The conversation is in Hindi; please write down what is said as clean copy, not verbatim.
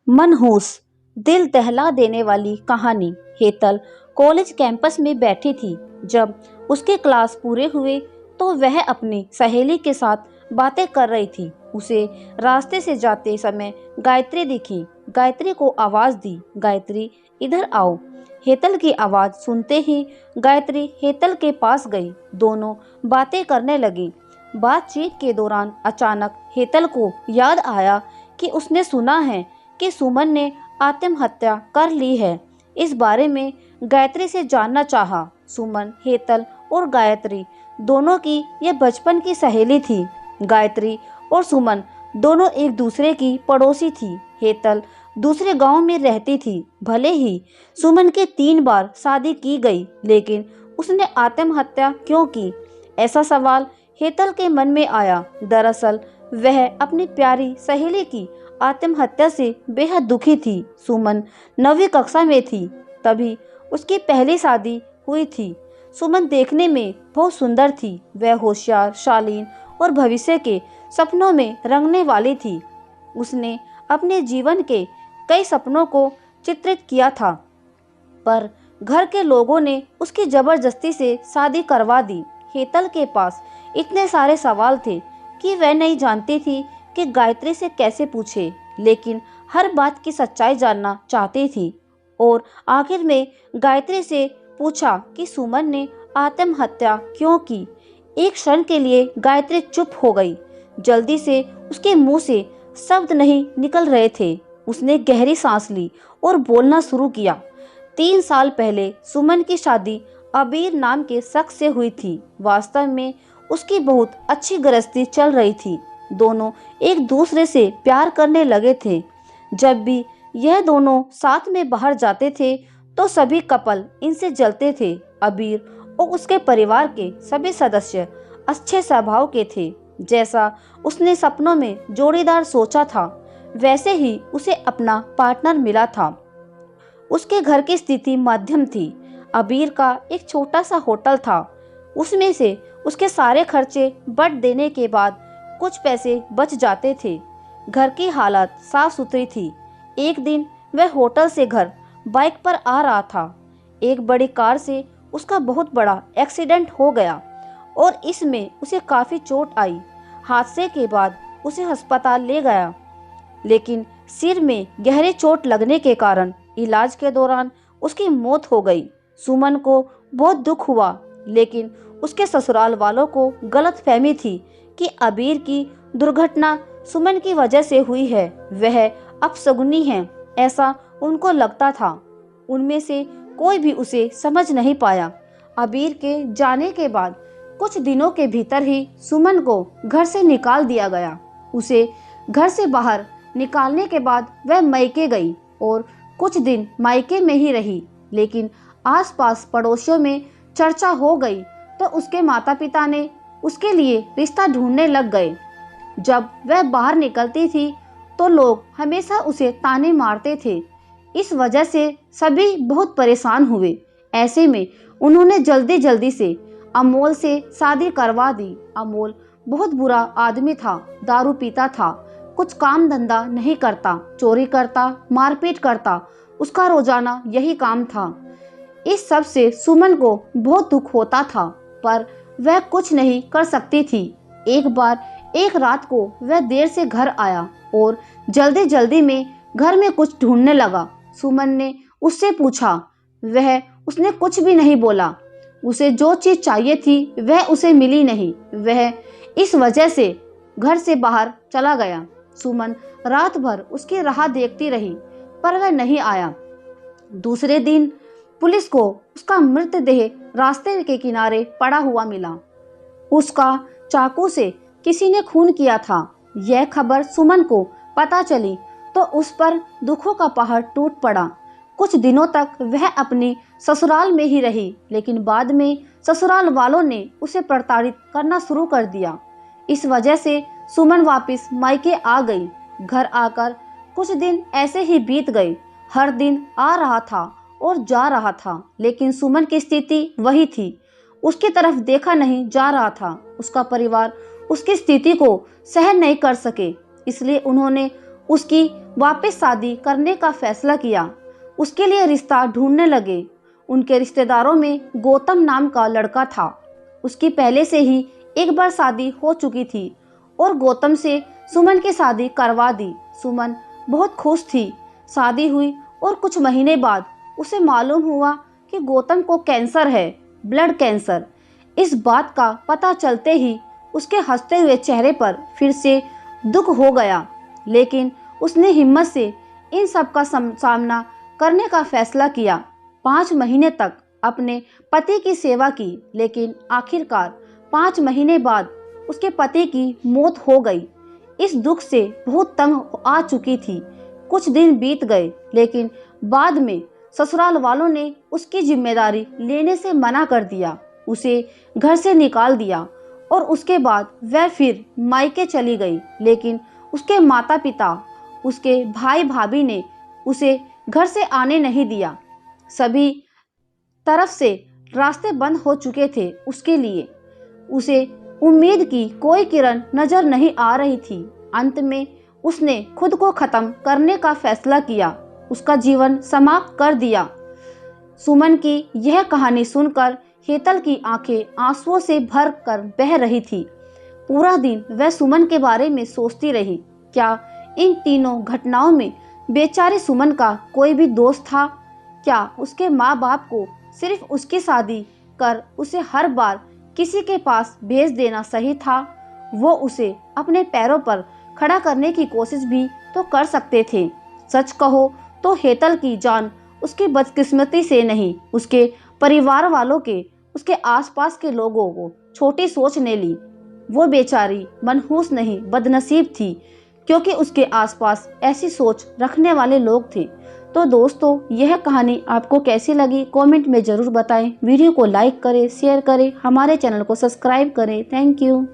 मनहूस, दिल दहला देने वाली कहानी। हेतल कॉलेज कैंपस में बैठी थी। जब उसके क्लास पूरे हुए तो वह अपनी सहेली के साथ बातें कर रही थी। उसे रास्ते से जाते समय गायत्री दिखी। गायत्री को आवाज दी, गायत्री इधर आओ। हेतल की आवाज सुनते ही गायत्री हेतल के पास गई। दोनों बातें करने लगी। बातचीत के दौरान अचानक हेतल को याद आया कि उसने सुना है कि सुमन ने आत्महत्या कर ली है। इस बारे में गायत्री से जानना चाहा। सुमन, हेतल और गायत्री दोनों की यह बचपन की सहेली थी। गायत्री और सुमन दोनों एक दूसरे की पड़ोसी थी। हेतल दूसरे गांव में रहती थी। भले ही सुमन के 3 बार शादी की गई, लेकिन उसने आत्महत्या क्यों की? ऐसा सवाल हेतल के मन में आया। दरअसल वह अपनी प्यारी सहेली की आत्महत्या से बेहद दुखी थी। सुमन 9वीं कक्षा में थी, तभी उसकी पहली शादी हुई थी। सुमन देखने में बहुत सुंदर थी। वह होशियार, शालीन और भविष्य के सपनों में रंगने वाली थी। उसने अपने जीवन के कई सपनों को चित्रित किया था, पर घर के लोगों ने उसकी जबरदस्ती से शादी करवा दी। हेतल के पास इतने सारे सवाल थे कि वह नहीं जानती थी कि गायत्री से कैसे पूछे, लेकिन हर बात की सच्चाई जानना चाहती थी। और आखिर में गायत्री से पूछा कि सुमन ने आत्महत्या क्यों की। एक क्षण के लिए गायत्री चुप हो गई। जल्दी से उसके मुंह से शब्द नहीं निकल रहे थे। उसने गहरी सांस ली और बोलना शुरू किया। 3 साल पहले सुमन की शादी अबीर नाम के शख्स से हुई थी। वास्तव में उसकी बहुत अच्छी गृहस्थी चल रही थी। दोनों एक दूसरे से प्यार करने लगे थे। जब भी यह दोनों साथ में बाहर जाते थे तो सभी कपल इनसे जलते थे। अबीर और उसके परिवार के सभी सदस्य अच्छे स्वभाव के थे। जैसा उसने सपनों में जोड़ीदार सोचा था, वैसे ही उसे अपना पार्टनर मिला था। उसके घर की स्थिति मध्यम थी। अबीर का एक छोटा सा होटल था। उसमें से उसके सारे खर्चे बट देने के बाद कुछ पैसे बच जाते थे। घर की हालत साफ सुथरी थी। एक दिन वह होटल से घर बाइक पर आ रहा था। एक बड़ी कार से उसका बहुत बड़ा एक्सीडेंट हो गया और इसमें उसे काफ़ी चोट आई। हादसे के बाद उसे अस्पताल ले गया, लेकिन सिर में गहरी चोट लगने के कारण इलाज के दौरान उसकी मौत हो गई। सुमन को बहुत दुख हुआ, लेकिन उसके ससुराल वालों को गलतफहमी थी कि अबीर की दुर्घटना सुमन की वजह से हुई है। वह अपशगुनी है, ऐसा उनको लगता था। उनमें से कोई भी उसे समझ नहीं पाया। अबीर के जाने के बाद कुछ दिनों के भीतर ही सुमन को घर से निकाल दिया गया। उसे घर से बाहर निकालने के बाद वह मायके गई और कुछ दिन मायके में ही रही, लेकिन आसपास पड़ोसियों में चर्चा हो गई तो उसके माता पिता ने उसके लिए रिश्ता ढूंढने लग गए। जब वह बाहर निकलती थी तो लोग हमेशा उसे ताने मारते थे। इस वजह से सभी बहुत परेशान हुए। ऐसे में उन्होंने जल्दी जल्दी से अमोल से शादी करवा दी। अमोल बहुत बुरा आदमी था, दारू पीता था, कुछ काम धंधा नहीं करता, चोरी करता, मारपीट करता। उसका रोजाना यही काम था। इस सब से सुमन को बहुत दुख होता था, पर वह कुछ नहीं कर सकती थी। एक रात को वह देर से घर आया और जल्दी जल्दी में घर में कुछ ढूंढने लगा। सुमन ने उससे पूछा, उसने कुछ भी नहीं बोला। उसे जो चीज चाहिए थी वह उसे मिली नहीं। वह इस वजह से घर से बाहर चला गया। सुमन रात भर उसकी राह देखती रही, पर वह नहीं आया। दूसरे दिन पुलिस को उसका मृतदेह रास्ते के किनारे पड़ा हुआ मिला। उसका चाकू से किसी ने खून किया था। यह खबर सुमन को पता चली तो उस पर दुखों का पहाड़ टूट पड़ा। कुछ दिनों तक वह अपनी ससुराल में ही रही, लेकिन बाद में ससुराल वालों ने उसे प्रताड़ित करना शुरू कर दिया। इस वजह से सुमन वापस मायके आ गई। घर आकर कुछ दिन ऐसे ही बीत गए। हर दिन आ रहा था और जा रहा था, लेकिन सुमन की स्थिति वही थी। उसकी तरफ देखा नहीं जा रहा था। उसका परिवार उसकी स्थिति को सहन नहीं कर सके, इसलिए उन्होंने उसकी वापस शादी करने का फैसला किया। उसके लिए रिश्ता ढूंढने लगे। उनके रिश्तेदारों में गौतम नाम का लड़का था। उसकी पहले से ही एक बार शादी हो चुकी थी और गौतम से सुमन की शादी करवा दी। सुमन बहुत खुश थी। शादी हुई और कुछ महीने बाद उसे मालूम हुआ कि गौतम को कैंसर है, ब्लड कैंसर। इस बात का पता चलते ही उसके हंसते हुए चेहरे पर फिर से दुख हो गया, लेकिन उसने हिम्मत से इन सब का सामना करने का फैसला किया। 5 महीने तक अपने पति की सेवा की, लेकिन आखिरकार 5 महीने बाद उसके पति की मौत हो गई। इस दुख से बहुत तंग आ चुकी थी। कुछ दिन बीत गए, लेकिन बाद में ससुराल वालों ने उसकी जिम्मेदारी लेने से मना कर दिया, उसे घर से निकाल दिया और उसके बाद वह फिर मायके चली गई। लेकिन उसके माता पिता, उसके भाई भाभी ने उसे घर से आने नहीं दिया। सभी तरफ से रास्ते बंद हो चुके थे उसके लिए। उसे उम्मीद की कोई किरण नजर नहीं आ रही थी। अंत में उसने खुद को खत्म करने का फैसला किया, उसका जीवन समाप्त कर दिया। सुमन की यह कहानी सुनकर हेतल की आंखें आंसुओं से भर कर बह रही थी। पूरा दिन वह सुमन के बारे में सोचती रही। क्या इन तीनों घटनाओं में बेचारी सुमन का कोई भी दोष था? क्या उसके माँ बाप को सिर्फ उसकी शादी कर उसे हर बार किसी के पास भेज देना सही था? वो उसे अपने पैरों पर खड़ा करने की कोशिश भी तो कर सकते थे। सच कहो तो हेतल की जान उसकी बदकिस्मती से नहीं, उसके परिवार वालों के, उसके आसपास के लोगों को छोटी सोच ने ली। वो बेचारी मनहूस नहीं, बदनसीब थी, क्योंकि उसके आसपास ऐसी सोच रखने वाले लोग थे। तो दोस्तों, यह कहानी आपको कैसी लगी कमेंट में ज़रूर बताएं। वीडियो को लाइक करें, शेयर करें, हमारे चैनल को सब्सक्राइब करें। Thank you.